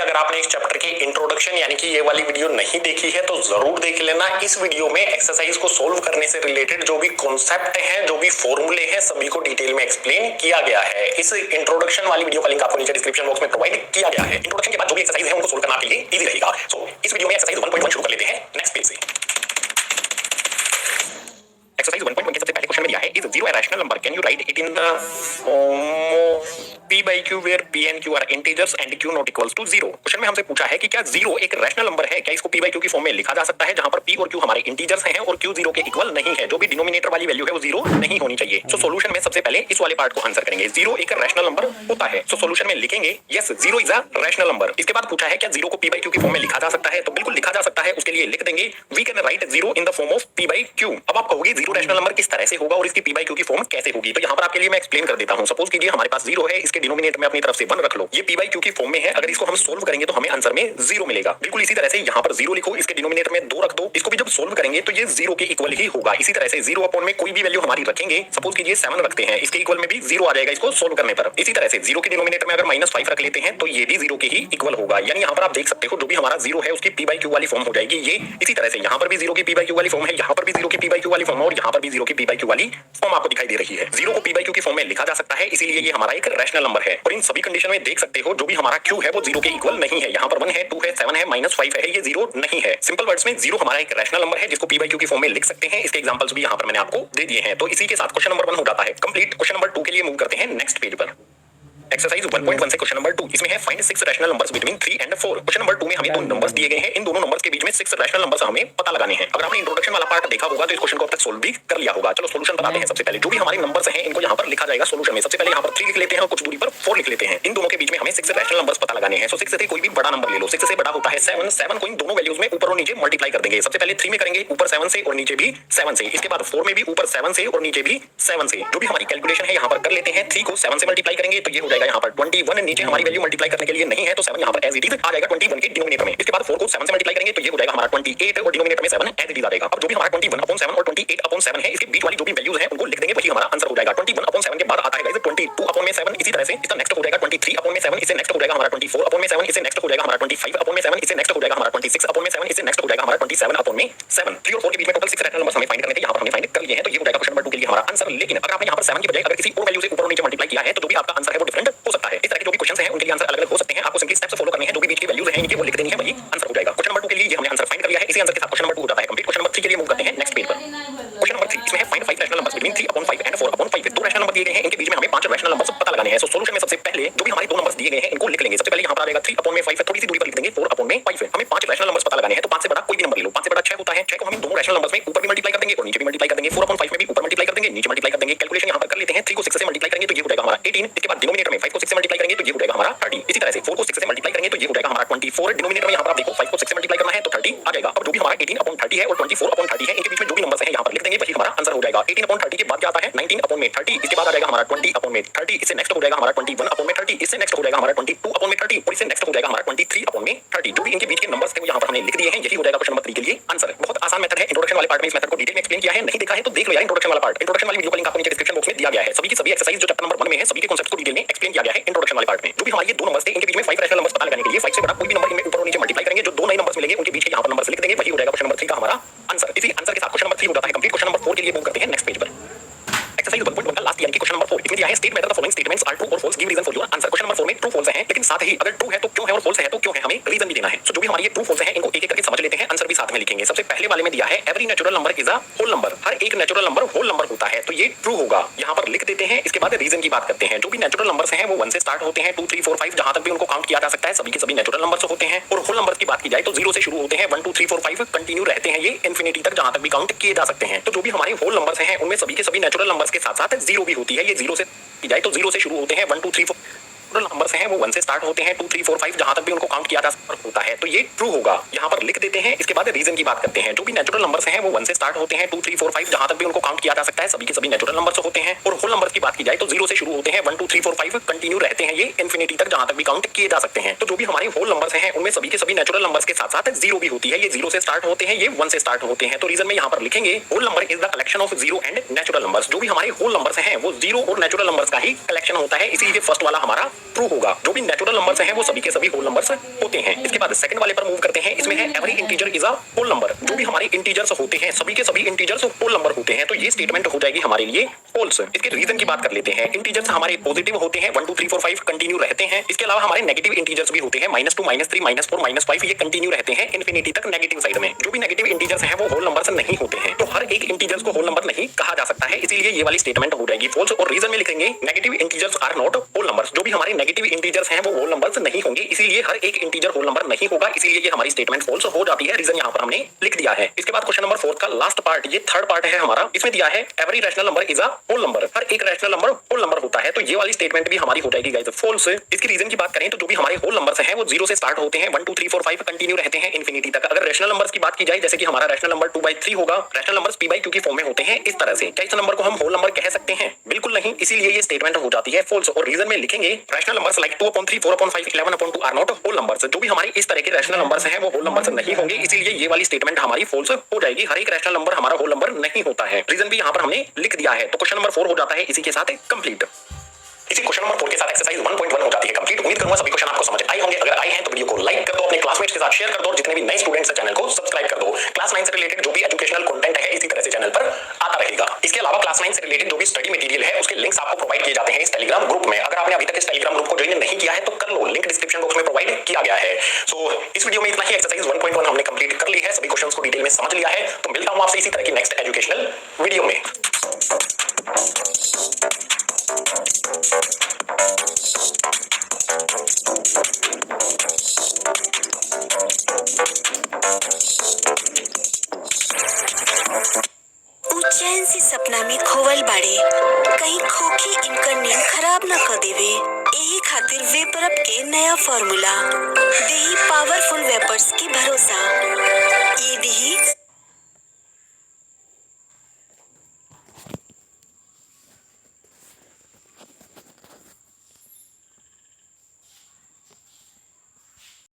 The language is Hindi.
अगर आपने इस चैप्टर की इंट्रोडक्शन यानी कि ये वाली वीडियो नहीं देखी है तो जरूर देख लेना। इस वीडियो में एक्सरसाइज को सोल्व करने से रिलेटेड जो भी कॉन्सेप्ट हैं, जो भी फॉर्मूले हैं, सभी को डिटेल में एक्सप्लेन किया गया है। इस इंट्रोडक्शन वाली वीडियो का लिंक आपको नीचे डिस्क्रिप्शन बॉक्स में प्रोवाइड किया गया है। इंट्रोडक्शन के बाद जो भी एक्सरसाइज है उनको सोल्व करना आपके लिए इजी रहेगा। सो इस वीडियो में एक्सरसाइज 1.1 शुरू कर लेते हैं नेक्स्ट पेज से। एक्सरसाइज 1.1 के सबसे पहले क्वेश्चन में दिया है is zero a rational number, can you write it in the form of p by q where p and q are integers and q not equals to 0। Question में हमसे पूछा है कि क्या जीरो एक रैशनल नंबर है, क्या इसको p by q की फॉर्म में लिखा जा सकता है जहां पर p और q हमारे इंटीजर्स हैं और q 0 के इक्वल नहीं है। जो भी डिनोमिनेटर वाली वैल्यू है वो 0 नहीं होनी चाहिए। सो सॉल्यूशन में सबसे पहले इस वाले पार्ट को आंसर करेंगे। जीरो एक रैशनल नंबर होता है, सो सॉल्यूशन में लिखेंगे yes zero is a rational number. इसके बाद पूछा है क्या जीरो को p by q की फॉर्म में लिखा जा सकता है, तो बिल्कुल लिखा जा सकता है। उसके लिए लिख देंगे we can write zero in the form of p by q। अब आप कहोगे जीरो रैशनल नंबर किस तरह से होगा और इसकी p by q की फॉर्म कैसे होगी, तो यहाँ पर आपके लिए मैं एक्सप्लेन कर देता हूँ। सपोज कीजिए हमारे पास जीरो है, इसके डिनोमिनेटर में अपनी तरफ से 1 रख लो। ये p by q की फॉर्म में है, अगर इसको हम सोल्व करेंगे तो हमें आंसर में 0 मिलेगा। बिल्कुल इसी तरह से यहाँ पर 0 लिखो, इसके डिनोमिनेटर में 2 रख दो। इसको भी जब सोल्व करेंगे तो ये 0 के इक्वल ही होगा। इसी तरह से 0 अपॉन में कोई भी वैल्यू हमारी रखेंगे, सपोज कीजिए 7 रखते हैं, इसके इक्वल में भी 0 आ जाएगा इसको सोल्व करने पर। इसी तरह से 0 के डिनोमिनेटर में अगर -5 रख लेते हैं तो ये भी 0 के ही इक्वल होगा। यानी यहाँ पर आप देख सकते हो जो भी हमारा 0 है उसकी p by q वाली फॉर्म हो जाएगी ये। इसी तरह से यहाँ पर भी 0 की p by q वाली फॉर्म है, यहाँ पर भी 0 की p by q वाली फॉर्म है और यहाँ पर भी 0 की p by q वाली फॉर्म आपको दिखाई दे रही है। 0 को p by q की फॉर्म में लिखा जा सकता है, इसीलिए ये हमारा एक रैशनल नंबर है। और इन सभी कंडीशन में देख सकते हो जो भी हमारा q है वो 0 के इक्वल नहीं है। यहाँ पर 1 है, 2 है, 7 है, -5 है, ये 0 नहीं है। सिंपल वर्ड्स में 0 हमारा एक रैशनल नंबर है जिसको p by q की फॉर्म में लिख सकते हैं। इसके एग्जांपल्स भी यहाँ पर मैंने आपको दे दिए हैं। तो इसी के साथ क्वेश्चन नंबर 1 हो जाता है कंप्लीट। क्वेश्चन नंबर 2 के लिए मूव करते हैं नेक्स्ट पेज पर। एक्सरसाइज 1.1 से क्वेश्चन नंबर 2, इसमें है find 6 rational numbers between 3 and 4। Question number 2 में हमें दो नंबर्स दिए गए हैं, इन दोनों नंबर्स के बीच में 6 रैशनल नंबर्स हमें पता लगाने हैं। अगर आपने इंट्रोडक्शन वाला पार्ट देखा होगा तो इस क्वेश्चन को अब तक सोल्व भी कर लिया होगा। चलो सॉल्यूशन बनाते हैं। सबसे पहले जो भी हमारे नंबर्स हैं इनको यहाँ पर लिखा जाएगा सॉल्यूशन में। सबसे पहले यहाँ पर 3 लिख लेते हैं और कुछ दूरी पर 4 लिख लेते हैं। इन दोनों के बीच में हमें 6 रैशनल नंबर्स पता लगाने हैं। सो 6 से कोई भी बड़ा नंबर ले लो। 6 से बड़ा होता है 7। 7 को इन दोनों वैल्यूज में ऊपर और नीचे मल्टीप्लाई कर देंगे। सबसे पहले 3 में करेंगे ऊपर 7 से और नीचे भी 7 से। इसके बाद 4 में भी ऊपर 7 से और नीचे भी 7 से। जो भी हमारी कैलकुलेशन है यहाँ पर कर लेते हैं। 3 को 7 से मल्टीप्लाई करेंगे तो ये हो जाएगा यहाँ पर 21। नीचे हमारी वैल्यू मल्टीप्लाई करने के लिए नहीं है तो 7 यहाँ पर एज इट इज आ जाएगा 21 के डिनोमिनेटर में। इसके बाद 4 को 7 से मल्टीप्लाई करेंगे तो ये हो जाएगा हमारा 28 और डिनोमिनेटर में 7 एज इट इज आ जाएगा। अब जो भी हमारा 21/7 और 28/7 है इसके बीच वाली जो भी वैल्यूज है उनको लिख देंगे, वही हमारा आंसर हो जाएगा। 21/7 के बाद आता है गाइस 22/7। इसी तरह से इसका नेक्स्ट हो जाएगा 23/7, इससे नेक्स्ट हो जाएगा हमारा 24/7, इससे नेक्स्ट हो जाएगा हमारा 25/7, इससे नेक्स्ट हो जाएगा हमारा 26/7, इससे नेक्स्ट हो जाएगा हमारा 27/7। 3 और 4 के बीच में टोटल 6 रैशनल नंबर्स हमें फाइंड करने थे, यहाँ पर हमने फाइंड कर लिए हैं। तो ये हो जाएगा क्वेश्चन नंबर 2 के लिए हमारा आंसर। लेकिन अगर आपने यहाँ पर 7 की बजाय अगर किसी और वैल्यू से ऊपर और नीचे मल्टीप्लाई किया है तो जो भी आपका आंसर है वो डिफरेंट हो सकता है। इस तरह के जो भी क्वेश्चंस हैं उनके लिए आंसर अलग-अलग हो सकते हैं। आपको सिंपली स्टेप्स फॉलो करने हैं, जो भी बीच की वैल्यूज हैं इनके वो लिख देनी है, वही आंसर हो जाएगा। क्वेश्चन नंबर 2 के लिए ये हमने आंसर फाइंड कर लिया है। इसी आंसर के साथ क्वेश्चन नंबर 2 हो जाता है कंप्लीट। क्वेश्चन नंबर 3 के लिए मूव करते हैं नेक्स्ट पेज पर। क्वेश्चन नंबर 3 इसमें है find 5 rational numbers between 3/5 and 4/5। दो रैशनल नंबर दिए गए हैं, इनके बीच में हमें 5 रैशनल नंबर्स पता लगाने हैं। सो सॉल्यूशन में सबसे पहले जो भी हमारे दो नंबर्स दिए गए हैं इनको लिख लेंगे। सबसे पहले यहाँ पर आ जाएगा 3/5 है, थोड़ी सी दूरी पर लिख देंगे 4/5 है। हमें 5 रैशनल नंबर्स पता लगाने हैं तो 5 से बड़ा कोई भी नंबर ले लो। 5 से बड़ा 6 होता है, 6 को हम दोनों रैशनल नंबर्स में ऊपर भी मल्टीप्लाई कर देंगे और नीचे भी मल्टीप्लाई कर देंगे। 4/5 में भी ऊपर मल्टीप्लाई कर देंगे, नीचे मल्टीप्लाई कर देंगे। कैलकुलेशन यहाँ पर कर लेते हैं। 3 को 6 से मल्टीप्लाई करेंगे तो ये हो जाएगा हमारा 18। इसके बाद डिनोमिनेटर में 5 को 6 से मल्टीप्लाई करेंगे तो ये हो जाएगा हमारा 30। इसी तरह से 4 को 6 से मल्टीप्लाई करेंगे तो ये हो जाएगा हमारा 24। डिनोमिनेटर में यहाँ पर आप देखो 5 को 6 से मल्टीप्लाई करना है तो 30 आ जाएगा। अब जो भी हमारा 18/30 है और 24/30 है इनके बीच में जो भी नंबर्स हैं यहाँ पर लिख देंगे, वही हमारा आंसर हो जाएगा। 18/30 के बाद क्या आता है 19/30। इसके बाद आ जाएगा हमारा 20/30। इससे नेक्स्ट हो जाएगा हमारा 21/30। इससे नेक्स्ट हो जाएगा हमारा 22/30 और इससे नेक्स्ट हो जाएगा हमारा 23/30। जो भी इनके बीच के नंबर्स थे वो यहाँ पर हमने लिख दिए हैं। यही हो जाएगा क्वेश्चन नंबर 3 के लिए आंसर। बहुत आसान मेथड है। इंट्रोडक्शन वाले पार्ट में इस मेथड को डिटेल में एक्सप्लेन किया है, नहीं देखा है तो देख लो यार इंट्रोडक्शन वाला पार्ट। इंट्रोडक्शन वाली वीडियो का लिंक आपको नीचे डिस्क्रिप्शन बॉक्स में दिया गया है। सभी की सभी एक्सरसाइज जो चैप्टर नंबर 1 में है सभी के कांसेप्ट को डिटेल में एक्सप्लेन किया गया है इंट्रोडक्शन वाले पार्ट में। जो भी हमारे ये दो नंबर्स थे इनके बीच में 5 रैशनल नंबर्स पता लगाने के लिए 5 से बड़ा कोई भी नंबर इनमें ऊपर और नीचे मल्टीप्लाई करेंगे, जो दो नए नंबर्स मिलेंगे उनके बीच यहाँ पर नंबर्स लिख देंगे, वही हो जाएगा क्वेश्चन नंबर 3 का हमारा आंसर। इसी आंसर के साथ क्वेश्चन नंबर 3 हो जाता है कंप्लीट। क्वेश्चन नंबर 4 के लिए मूव करते हैं नेक्स्ट पेज पर। एक्सरसाइज 1.1 का लास्ट यानी कि क्वेश्चन नंबर 4 इसमें दिया है state whether the following statements are true और false, give reason for your answer. Question number 4 में ट्रू फॉल्स है, लेकिन साथ ही अगर ट्रू है तो क्यों है और फॉल्स है तो क्यों है, हमें रीजन भी देना है। सो जो भी हमारे ये ट्रू फॉल्स है इनको एक एक करके समझ लेते हैं, आंसर भी साथ में लिखेंगे। सबसे पहले वाले में दिया है every natural number is a whole number. हर एक नेचुरल नंबर होल नंबर होता है, तो ये ट्रू होगा। यहाँ पर लिख देते हैं। इसके बाद रीजन की बात करते हैं। जो भी नेचुरल नंबर्स हैं वो 1 से स्टार्ट होते हैं, 2 3 4 5 जहां तक भी उनको काउंट किया जा सकता है सभी के सभी नेचुरल नंबर्स होते हैं। और होल नंबर्स की बात की जाए तो 0 से शुरू होते हैं, 1 2 3 4 5 कंटिन्यू रहते हैं ये इंफिनिटी तक जहां तक भी काउंट किए जा सकते हैं। तो जो भी हमारे होल नंबर्स हैं उनमें सभी के सभी नेचुरल नंबर्स के साथ साथ 0 भी होती है। ये 0 से की जाए तो 0 से शुरू होते हैं, 1 2 3 4 नंबर्स हैं वो 1 से स्टार्ट होते हैं, 2 3 4 5 जहां तक भी उनको काउंट किया जा होता है, तो ये ट्रू होगा। यहाँ पर लिख देते हैं। इसके बाद रीजन की बात करते हैं। जो भी नेचुरल नंबर्स हैं वो 1 से स्टार्ट होते हैं, 2 3 4 5 जहां तक भी उनको काउंट किया जा सकता है सभी के सभी नेचुरल नंबर्स होते हैं। और होल नंबर्स की बात की जाए तो 0 से शुरू होते हैं, 1 2 3 4 5 कंटिन्यू रहते हैं ये इंफिनिटी तक जहां तक भी काउंट किए जा सकते हैं। तो जो भी हमारे होल नंबर्स हैं उनमें सभी के सभी नेचुरल नंबर्स के साथ साथ 0 भी होती है। ये 0 से स्टार्ट होते हैं, ये 1 से स्टार्ट होते हैं। तो रीजन में यहाँ पर लिखेंगे whole number is the collection of 0 and natural numbers. जो भी हमारे होल नंबर्स हैं वो 0 और नेचुरल नंबर्स का ही कलेक्शन होता है, इसीलिए फर्स्ट वाला हमारा ट्रू होगा। जो भी नेचुरल नंबर्स हैं वो सभी के सभी होल नंबर्स होते हैं। इसके बाद सेकंड वाले पर मूव करते हैं। इसमें है every integer is a whole number. जो भी हमारे इंटीजर्स होते हैं सभी के सभी इंटीजर्स होल नंबर होते हैं। तो ये स्टेटमेंट हो जाएगी हमारे लिए फॉल्स। इसके रीजन की बात कर लेते हैं। इंटीजर्स हमारे पॉजिटिव होते हैं, 1 2 3 4 5 कंटिन्यू रहते हैं। इसके अलावा हमारे नेगेटिव इंटीजर्स भी होते हैं, -2 -3 -4 -5 ये कंटिन्यू रहते हैं इंफिनिटी तक नेगेटिव साइड में। जो भी नेगेटिव इंटीजर्स हैं वो होल नंबर्स नहीं होते हैं। तो हर एक इंटीजर्स को होल नंबर नहीं कहा जा सकता है, इसीलिए ये वाली स्टेटमेंट हो जाएगी फॉल्स। और रीजन में लिखेंगे negative integers are not whole numbers. जो भी हमारे नेगेटिव इंटीजर्स हैं वो होल नंबर्स नहीं होंगे, इसीलिए हर एक इंटीजर होल नंबर नहीं होगा, इसीलिए ये हमारी स्टेटमेंट फॉल्स हो जाती है। रीजन यहाँ पर हमने लिख दिया है। इसके बाद क्वेश्चन नंबर 4 का लास्ट पार्ट, ये थर्ड पार्ट है हमारा। इसमें दिया है every rational number is a whole number. हर एक रैशनल नंबर होल नंबर होता है। तो ये वाली स्टेटमेंट भी हमारी हो जाएगी गाइस फॉल्स। इसकी रीजन की बात करें तो जो भी हमारे होल नंबर्स हैं वो 0 से स्टार्ट होते हैं, 1 2 3 4 5 कंटिन्यू रहते हैं इंफिनिटी तक। अगर रैशनल नंबर्स की बात की जाए, जैसे कि हमारा रैशनल नंबर 2/3 होगा, रैशनल नंबर्स p/q की फॉर्म में होते हैं इस तरह से। क्या इस नंबर को हम होल नंबर कह सकते हैं? बिल्कुल नहीं, इसीलिए ये स्टेटमेंट हो जाती है फॉल्स। और रीजन में लिखेंगे rational numbers like 2/3 4/5 11/2 are not whole numbers. जो भी हमारे इस तरह के रैशनल नंबर्स हैं वो होल नंबर्स नहीं होंगे, इसीलिए ये वाली स्टेटमेंट हमारी फॉल्स हो जाएगी। हर एक रैशनल नंबर हमारा होल नंबर नहीं होता है। रीजन भी यहाँ पर हमने लिख दिया है। तो क्वेश्चन नंबर 4 हो जाता है इसी के साथ कंप्लीट। इसी क्वेश्चन नंबर 4 के साथ एक्सरसाइज 1.1 हो जाती है कंप्लीट। उम्मीद करूंगा सभी क्वेश्चन आपको समझ आए होंगे। अगर आए हैं तो वीडियो को लाइक कर दो, अपने क्लासमेट्स के साथ शेयर कर दो, और जितने भी नए स्टूडेंट्स हैं चैनल को सब्सक्राइब कर दो। क्लास 9 से रिलेटेड जो भी एजुकेशनल कंटेंट है इसी तरह से चैनल पर आता रहेगा। इसके अलावा क्लास 9 से रिलेटेड जो भी स्टडी मटेरियल है उसके लिंक्स आपको प्रोवाइड किए जाते हैं इस टेलीग्राम ग्रुप में। अगर आपने अभी तक इस टेलीग्राम ग्रुप को ज्वाइन नहीं किया है तो कर लो, लिंक डिस्क्रिप्शन बॉक्स में प्रोवाइड किया गया है। सो इस वीडियो में इतना ही। एक्सरसाइज 1.1 हमने कंप्लीट कर ली है, सभी क्वेश्चंस को डिटेल में समझ लिया है। तो मिलता हूं आपसे इसी तरह की नेक्स्ट एजुकेशनल वीडियो में।